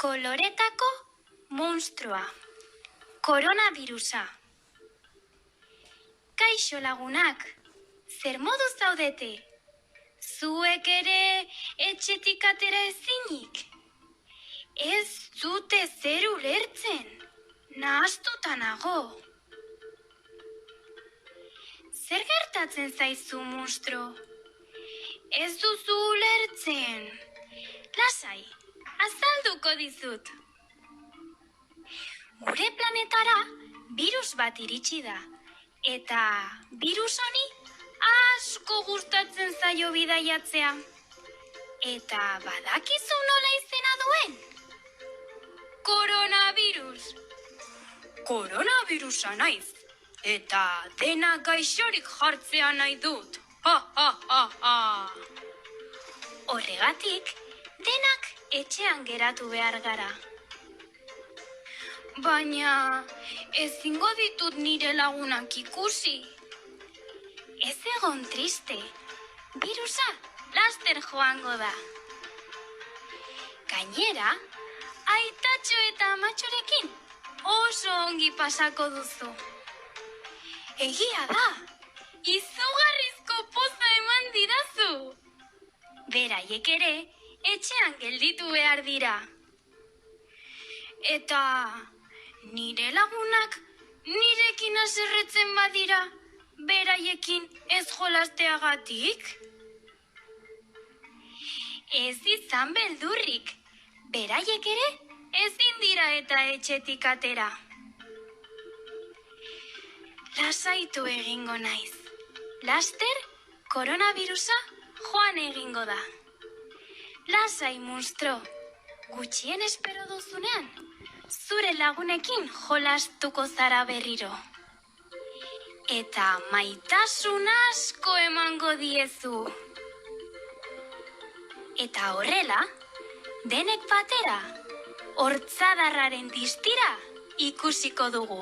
Koloretako monstrua. Koronavirusa. Kaixo lagunak, zer modu zaudete? Zuek ere etxetik atera ezinik? Ez dute zer ulertzen, nahastuta nago. Zer gertatzen zaizu, monstro? Ez duzu ulertzen. Lasai, azalduko dizut. Gure planetara virus bat iritsi da, eta virus honi asko gustatzen zaio bidaiatzea. Eta badakizu nola izena duen? Koronavirus. Koronavirusa naiz, eta dena gaixorik jartzea nahi dut. Ha, ha, ha, ha. Horregatik, denak etxean geratu behar gara. Baina ezingo ditut nire lagunak ikusi. Ez egon triste, virusa laster joango da. Gainera, aitatxo eta amatxorekin oso ongi pasako duzu. Egia da, izugarrizko poza eman didazu. Beraiek ere etxean gelditu behar dira. Eta nire lagunak nirekin haserretzen badira, beraiekin ez jolasteagatik? Ez izan beldurrik, beraiek ere ezin dira eta etxetik atera. Lasaitu egingo naiz. Laster, koronavirusa joan egingo da. Lasai, monstro, gutxien espero duzunean, zure lagunekin jolastuko zara berriro. Eta maitasun asko emango diezu. Eta horrela, denek batera, hortzadarraren distira ikusiko dugu.